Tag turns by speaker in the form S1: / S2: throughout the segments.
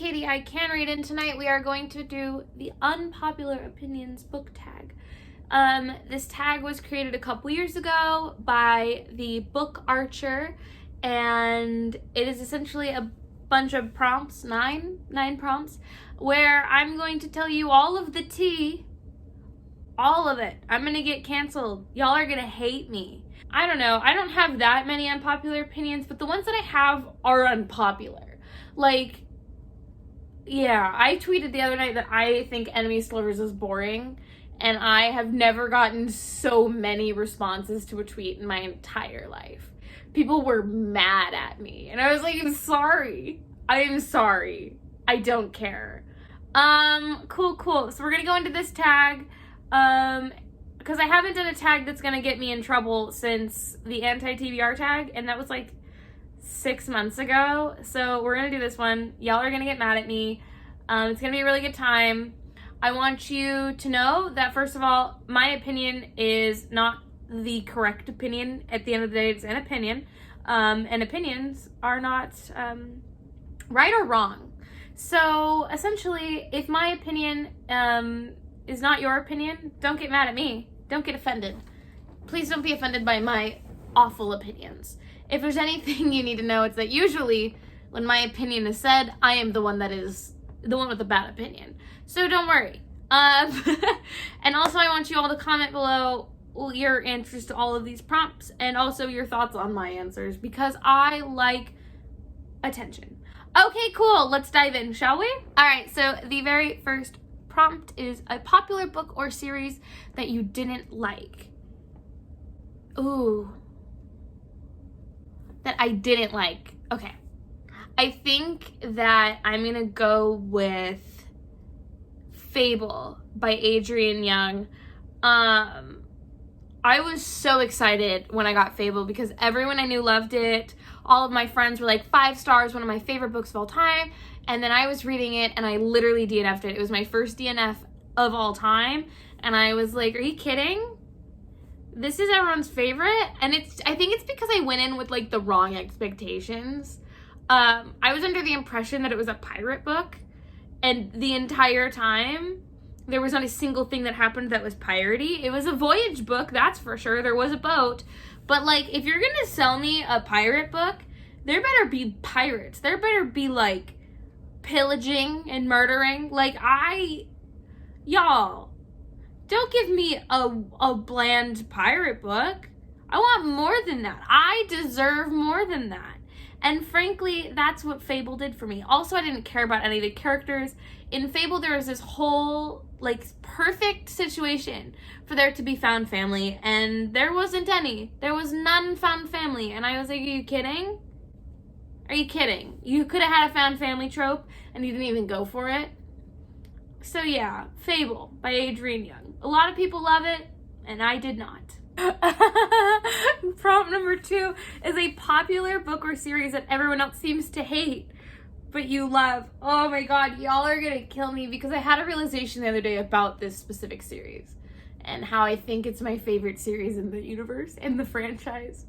S1: Katie, I can read, and tonight we are going to do the Unpopular Opinions book tag. This tag was created a couple years ago by the book Archer, and it is essentially a bunch of prompts, nine prompts, where I'm going to tell you all of the tea, all of it. I'm gonna get canceled. Y'all are gonna hate me. I don't know. I don't have that many unpopular opinions, but the ones that I have are unpopular. Like, yeah, I tweeted the other night that I think Enemies to Lovers is boring, and I have never gotten so many responses to a tweet in my entire life. People were mad at me, and I was like, I'm sorry. I don't care. Cool. So we're gonna go into this tag, because I haven't done a tag that's gonna get me in trouble since the anti-TBR tag, and that was like 6 months ago. So we're gonna do this one. Y'all are gonna get mad at me. It's gonna be a really good time. I want you to know that, first of all, my opinion is not the correct opinion. At the end of the day, it's an opinion, and opinions are not right or wrong. So essentially, if my opinion is not your opinion, don't get mad at me. Don't get offended. Please don't be offended by my awful opinions. If there's anything you need to know, it's that usually when my opinion is said, I am the one that is the one with the bad opinion. So don't worry. And also I want you all to comment below your answers to all of these prompts, and also your thoughts on my answers, because I like attention. Okay, cool. Let's dive in, shall we? All right, so the very first prompt is a popular book or series that you didn't like. Ooh. That I didn't like. Okay. I think that I'm going to go with Fable by Adrienne Young. I was so excited when I got Fable because everyone I knew loved it. All of my friends were like, 5 stars, one of my favorite books of all time. And then I was reading it and I literally DNF'd it. It was my first DNF of all time. And I was like, are you kidding? This is everyone's favorite? And I think it's because I went in with like the wrong expectations. I was under the impression that it was a pirate book, and the entire time there was not a single thing that happened that was piratey. It was a voyage book, that's for sure. There was a boat, but like, if you're gonna sell me a pirate book, there better be pirates. There better be like pillaging and murdering. Like, y'all, don't give me a bland pirate book. I want more than that. I deserve more than that. And frankly, that's what Fable did for me. Also, I didn't care about any of the characters. In Fable, there was this whole, like, perfect situation for there to be found family, and there wasn't any. There was none found family, and I was like, are you kidding? Are you kidding? You could have had a found family trope, and you didn't even go for it. So yeah, Fable by Adrienne Young. A lot of people love it, and I did not. Prompt number 2 is a popular book or series that everyone else seems to hate, but you love. Oh my god, y'all are gonna kill me because I had a realization the other day about this specific series and how I think it's my favorite series in the universe, in the franchise.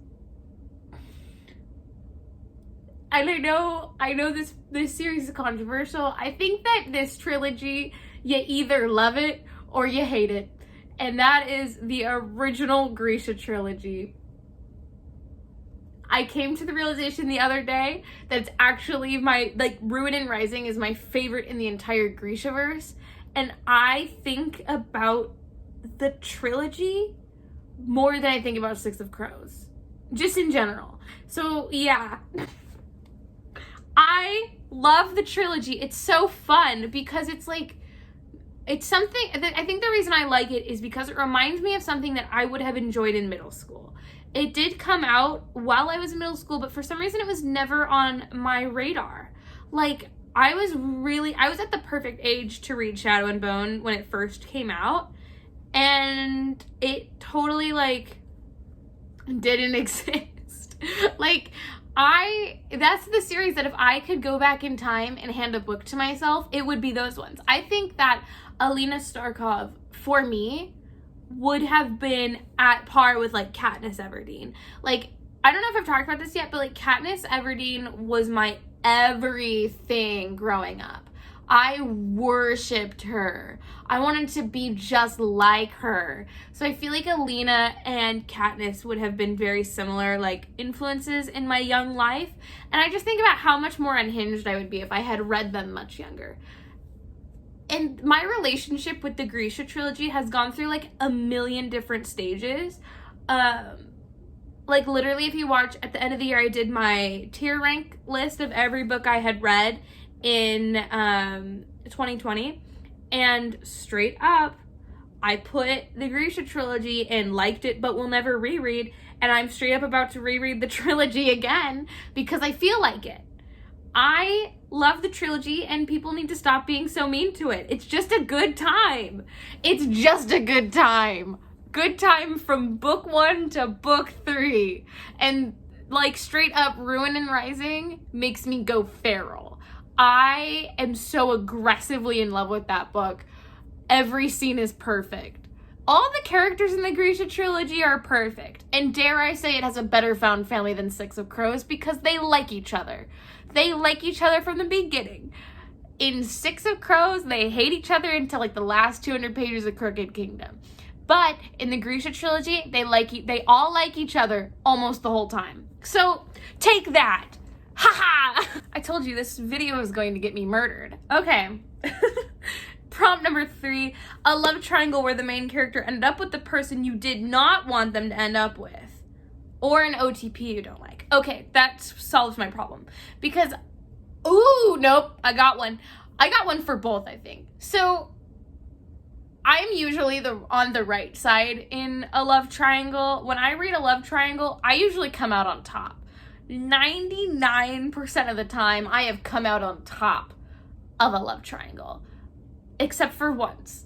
S1: And I know this series is controversial. I think that this trilogy, you either love it or you hate it. And that is the original Grisha trilogy. I came to the realization the other day that it's actually Ruin and Rising is my favorite in the entire Grishaverse. And I think about the trilogy more than I think about Six of Crows. Just in general. So yeah. I love the trilogy. It's so fun because it's like, it's something, I think the reason I like it is because it reminds me of something that I would have enjoyed in middle school. It did come out while I was in middle school, but for some reason it was never on my radar. Like, I was at the perfect age to read Shadow and Bone when it first came out, and it totally, like, didn't exist. Like, that's the series that if I could go back in time and hand a book to myself, it would be those ones. I think that Alina Starkov, for me, would have been at par with, like, Katniss Everdeen. Like, I don't know if I've talked about this yet, but, like, Katniss Everdeen was my everything growing up. I worshipped her. I wanted to be just like her. So I feel like Alina and Katniss would have been very similar, like, influences in my young life. And I just think about how much more unhinged I would be if I had read them much younger. And my relationship with the Grisha trilogy has gone through, like, a million different stages. Like, literally, if you watch, at the end of the year, I did my tier rank list of every book I had read in 2020, and straight up, I put the Grisha trilogy and liked it but will never reread, and I'm straight up about to reread the trilogy again because I feel like it. I love the trilogy, and people need to stop being so mean to it. It's just a good time. It's just a good time. Good time from book 1 to book 3. And, like, straight up, Ruin and Rising makes me go feral. I am so aggressively in love with that book. Every scene is perfect. All the characters in the Grisha trilogy are perfect. And dare I say it has a better found family than Six of Crows because they like each other. They like each other from the beginning. In Six of Crows, they hate each other until, like, the last 200 pages of Crooked Kingdom. But in the Grisha trilogy, they all like each other almost the whole time. So take that. Haha! I told you this video was going to get me murdered. Okay. Prompt number 3, a love triangle where the main character ended up with the person you did not want them to end up with. Or an OTP you don't like. Okay, that solves my problem. Because, ooh, nope, I got one. I got one for both, I think. So, I'm usually on the right side in a love triangle. When I read a love triangle, I usually come out on top. 99% of the time, I have come out on top of a love triangle. Except for once.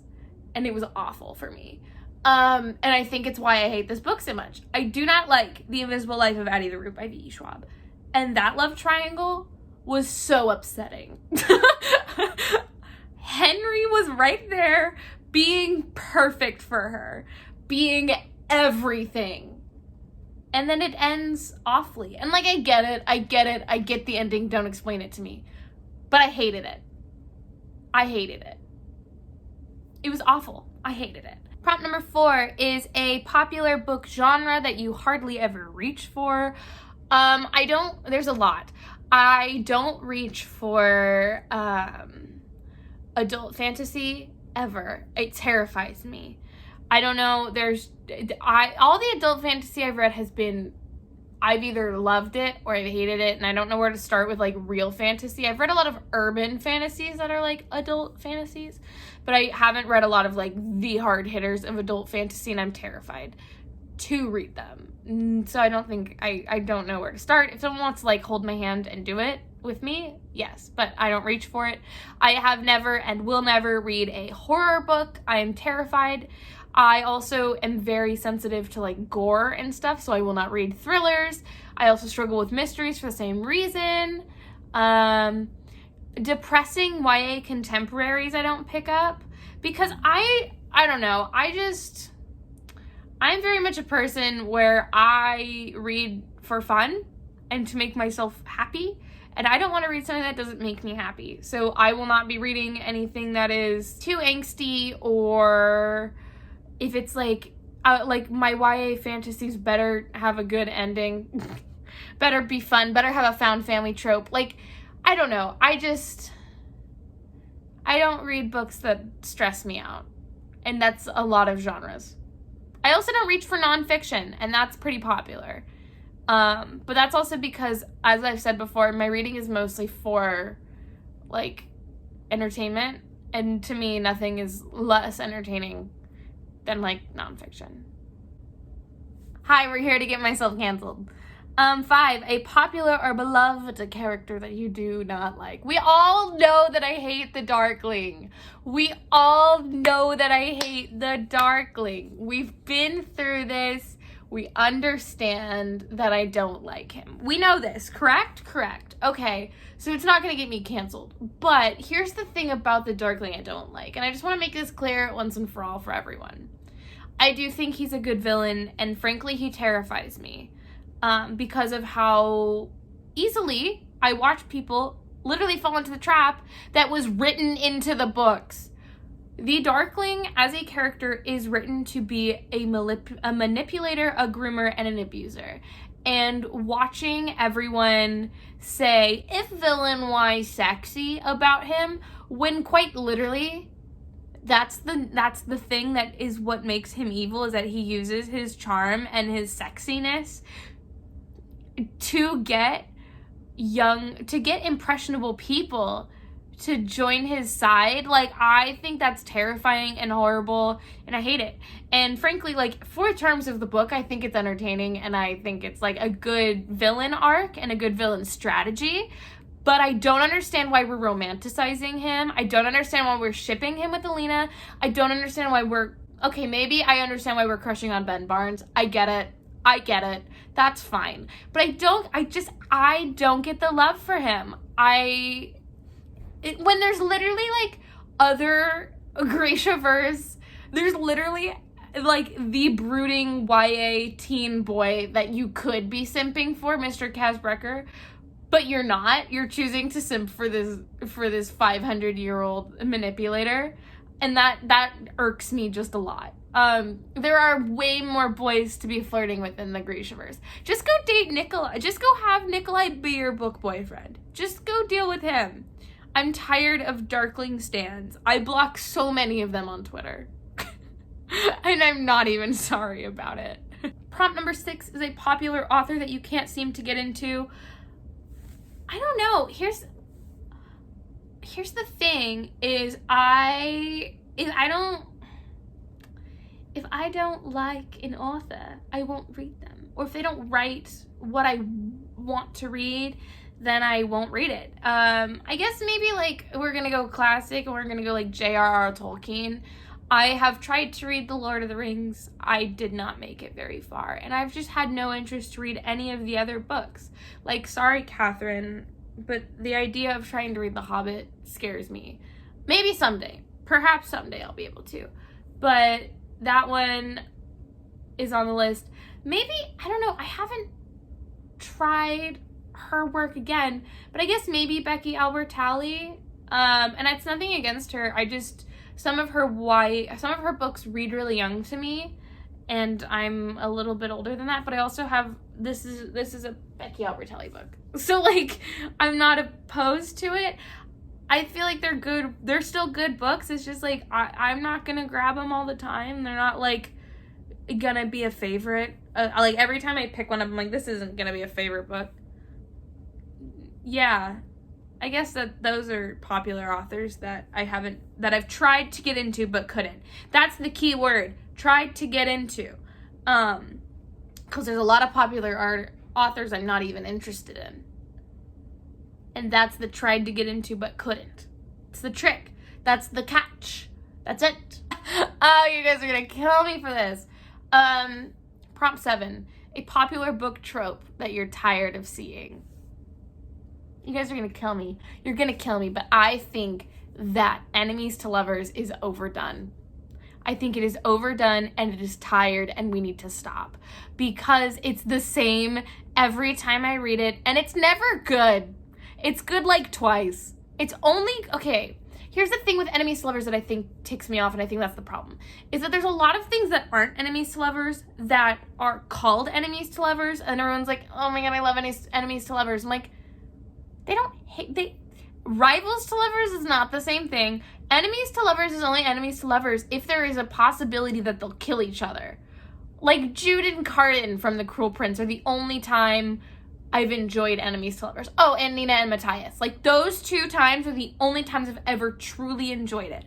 S1: And it was awful for me. And I think it's why I hate this book so much. I do not like The Invisible Life of Addie the Root by V.E. Schwab. And that love triangle was so upsetting. Henry was right there being perfect for her. Being everything. And then it ends awfully. And, like, I get it. I get the ending. Don't explain it to me. But I hated it. It was awful. I hated it. Prompt number 4 is a popular book genre that you hardly ever reach for. There's a lot. I don't reach for adult fantasy ever. It terrifies me. I don't know, all the adult fantasy I've read has been, I've either loved it or I've hated it, and I don't know where to start with, like, real fantasy. I've read a lot of urban fantasies that are, like, adult fantasies, but I haven't read a lot of, like, the hard hitters of adult fantasy, and I'm terrified to read them. So I don't know where to start. If someone wants to, like, hold my hand and do it with me, yes, but I don't reach for it. I have never and will never read a horror book. I am terrified. I also am very sensitive to, like, gore and stuff, so I will not read thrillers. I also struggle with mysteries for the same reason. Depressing YA contemporaries I don't pick up because I don't know. I'm very much a person where I read for fun and to make myself happy, and I don't want to read something that doesn't make me happy. So I will not be reading anything that is too angsty, or if it's like my YA fantasies better have a good ending, better be fun, better have a found family trope. Like, I don't know. I don't read books that stress me out. And that's a lot of genres. I also don't reach for nonfiction, and that's pretty popular. But that's also because, as I've said before, my reading is mostly for, like, entertainment. And to me, nothing is less entertaining than, like, nonfiction. Hi, we're here to get myself canceled. 5, a popular or beloved character that you do not like. We all know that I hate the Darkling. We all know that I hate the Darkling. We've been through this. We understand that I don't like him. We know this, correct? Correct. Okay, so it's not going to get me canceled. But here's the thing about the Darkling I don't like, and I just want to make this clear once and for all for everyone. I do think he's a good villain, and frankly, he terrifies me. Because of how easily I watch people literally fall into the trap that was written into the books. The Darkling as a character is written to be a manipulator, a groomer, and an abuser. And watching everyone say, if villain, why sexy about him, when quite literally that's the thing that is what makes him evil, is that he uses his charm and his sexiness to get impressionable people to join his side. Like, I think that's terrifying and horrible, and I hate it. And frankly, like, for terms of the book, I think it's entertaining, and I think it's like a good villain arc and a good villain strategy. But I don't understand why we're romanticizing him. I don't understand why we're shipping him with Alina. I don't understand why okay, maybe I understand why we're crushing on Ben Barnes. I get it. That's fine. But I don't get the love for him. When there's literally, like, other Grishavers, there's literally, like, the brooding YA teen boy that you could be simping for, Mr. Casbrecker, but you're not. You're choosing to simp for this 500-year-old manipulator, and that irks me just a lot. There are way more boys to be flirting with in the Grishavers. Just go date Nikolai. Just go have Nikolai be your book boyfriend. Just go deal with him. I'm tired of Darkling stans. I block so many of them on Twitter. And I'm not even sorry about it. Prompt number 6 is a popular author that you can't seem to get into. I don't know. Here's the thing, is if I don't like an author, I won't read them. Or if they don't write what I want to read, then I won't read it. I guess maybe, like, we're gonna go classic and we're gonna go like J.R.R. Tolkien. I have tried to read The Lord of the Rings. I did not make it very far, and I've just had no interest to read any of the other books. Like, sorry, Katherine, but the idea of trying to read The Hobbit scares me. Maybe someday. Perhaps someday I'll be able to. But that one is on the list. Maybe, I don't know, I haven't tried her work again, but I guess maybe Becky Albertalli, and it's nothing against her. Some of her books read really young to me, and I'm a little bit older than that, but I also have, this is a Becky Albertalli book, so, like, I'm not opposed to it. I feel like they're still good books. It's just, like, I'm not gonna grab them all the time. They're not, like, gonna be a favorite. Like, every time I pick one up, I'm like, this isn't gonna be a favorite book. Yeah, I guess that those are popular authors that I've tried to get into but couldn't. That's the key word, tried to get into. Because there's a lot of popular authors I'm not even interested in. And that's the tried to get into but couldn't. It's the trick. That's the catch. That's it. Oh, you guys are gonna kill me for this. Prompt 7, a popular book trope that you're tired of seeing. You guys are gonna kill me. You're gonna kill me, but I think that enemies to lovers is overdone. I think it is overdone and it is tired and we need to stop. Because it's the same every time I read it and it's never good. It's good like twice. It's only, okay, here's the thing with enemies to lovers that I think ticks me off, and I think that's the problem, is that there's a lot of things that aren't enemies to lovers that are called enemies to lovers, and everyone's like, oh my god, I love enemies to lovers. I'm like, rivals to lovers is not the same thing. Enemies to lovers is only enemies to lovers if there is a possibility that they'll kill each other. Like, Jude and Carden from The Cruel Prince are the only time I've enjoyed enemies to lovers. Oh, and Nina and Matthias. Like, those 2 times are the only times I've ever truly enjoyed it.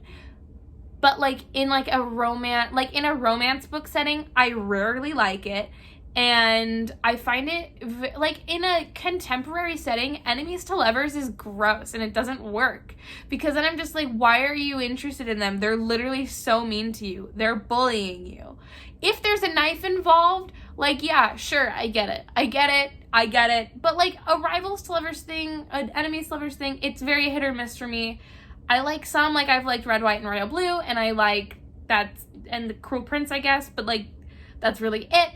S1: But, like, in a romance book setting, I rarely like it. And I find it, like, in a contemporary setting, enemies to lovers is gross and it doesn't work. Because then I'm just like, why are you interested in them? They're literally so mean to you. They're bullying you. If there's a knife involved, like, yeah, sure, I get it. But, like, a rivals to lovers thing, an enemies to lovers thing, it's very hit or miss for me. I like some, like, I've liked Red, White, and Royal Blue, and I like that, and The Cruel Prince, I guess, but, like, that's really it.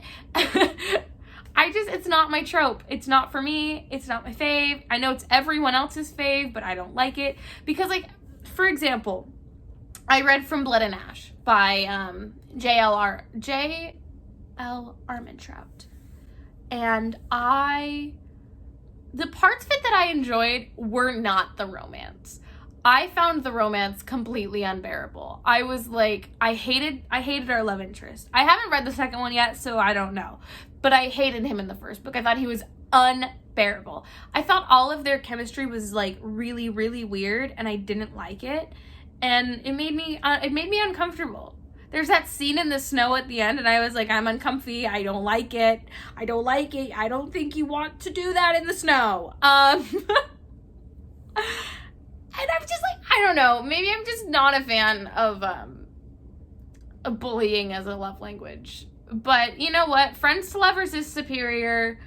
S1: it's not my trope. It's not for me. It's not my fave. I know it's everyone else's fave, but I don't like it. Because, like, for example, I read From Blood and Ash by J.L. Armentrout. And the parts of it that I enjoyed were not the romance. I found the romance completely unbearable. I was like, I hated our love interest. I haven't read the second one yet, so I don't know. But I hated him in the first book. I thought he was unbearable. I thought all of their chemistry was like really, really weird, and I didn't like it. And it made me uncomfortable. There's that scene in the snow at the end, and I was like, I'm uncomfy. I don't like it. I don't think you want to do that in the snow. And I'm just like, I don't know. Maybe I'm just not a fan of bullying as a love language. But you know what? Friends to lovers is superior.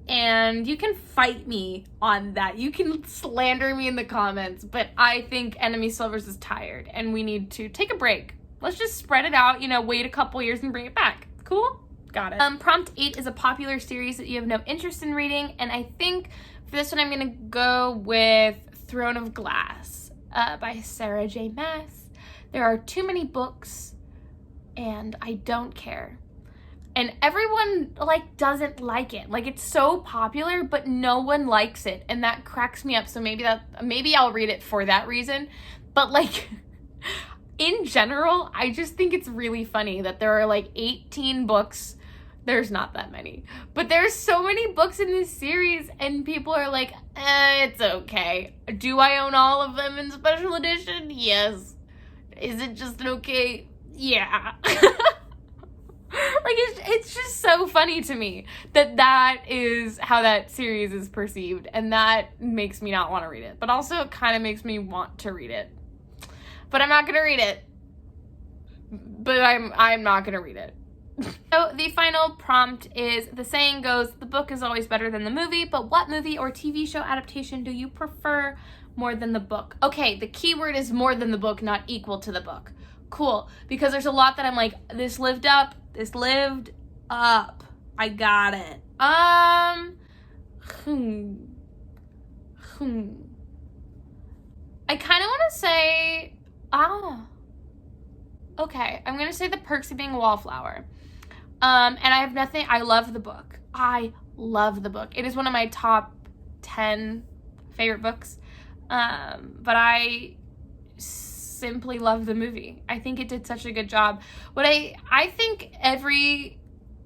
S1: And you can fight me on that. You can slander me in the comments. But I think enemies to lovers is tired. And we need to take a break. Let's just spread it out. Wait a couple years and bring it back. Cool? Got it. Prompt 8 is a popular series that you have no interest in reading. And I think for this one, I'm going to go with Throne of Glass by Sarah J. Maas. There are too many books, and I don't care. And everyone, doesn't like it. It's so popular, but no one likes it, and that cracks me up. So maybe I'll read it for that reason. But, in general, I just think it's really funny that there are, 18 books. There's not that many. But there's so many books in this series, and people are like, it's okay. Do I own all of them in special edition? Yes. Is it just okay? Yeah. It's just so funny to me that is how that series is perceived, and that makes me not want to read it. But also it kind of makes me want to read it. But I'm not going to read it. But I'm not going to read it. So the final prompt is, the saying goes, the book is always better than the movie, but what movie or TV show adaptation do you prefer more than the book? Okay, the key word is more than the book, not equal to the book. Cool, because there's a lot that I'm like, this lived up. I got it. I kind of want to say, okay, I'm going to say The Perks of Being a Wallflower. And I love the book. I love the book. It is one of my top 10 favorite books. But I simply love the movie. I think it did such a good job. What I think every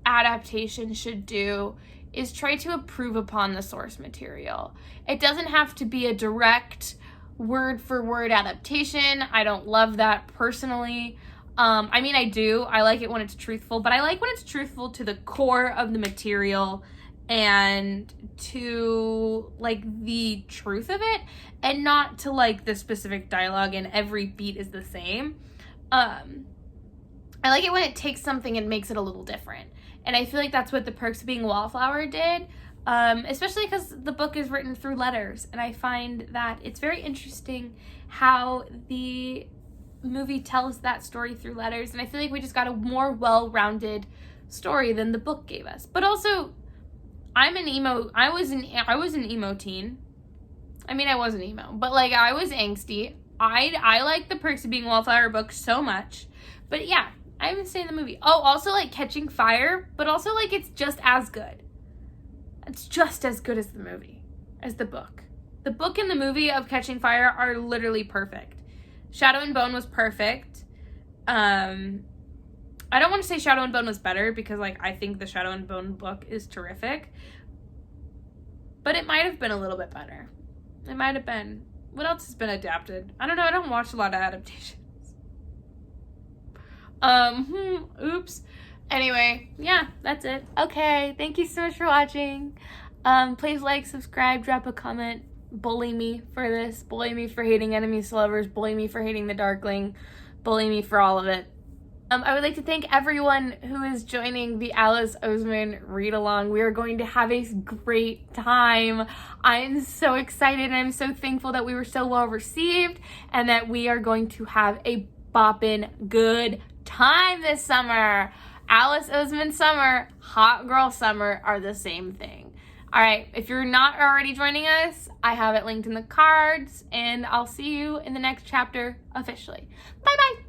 S1: adaptation should do is try to improve upon the source material. It doesn't have to be a direct word for word adaptation. I don't love that personally. I do. I like it when it's truthful, but I like when it's truthful to the core of the material and to, the truth of it, and not to, the specific dialogue and every beat is the same. I like it when it takes something and makes it a little different. And I feel like that's what The Perks of Being a Wallflower did, especially because the book is written through letters, and I find that it's very interesting how the movie tells that story through letters, and I feel like we just got a more well-rounded story than the book gave us. But also, I was an emo teen. I wasn't emo, but I was angsty. I like The Perks of Being a Wallflower book so much. But yeah, I haven't seen the movie. Oh, also Catching Fire, but also it's just as good. It's just as good as the movie, as the book. The book and the movie of Catching Fire are literally perfect. Shadow and Bone was perfect. I don't want to say Shadow and Bone was better because I think the Shadow and Bone book is terrific. But it might have been a little bit better. It might have been. What else has been adapted? I don't know. I don't watch a lot of adaptations. Oops. Anyway, yeah, that's it. Okay, thank you so much for watching. Please subscribe, drop a comment. Bully me for this. Bully me for hating enemies to lovers. Bully me for hating the Darkling. Bully me for all of it. I would like to thank everyone who is joining the Alice Oseman read-along. We are going to have a great time. I am so excited and I'm so thankful that we were so well received and that we are going to have a boppin' good time this summer. Alice Oseman Summer, Hot Girl Summer are the same thing. All right, if you're not already joining us, I have it linked in the cards, and I'll see you in the next chapter officially. Bye-bye.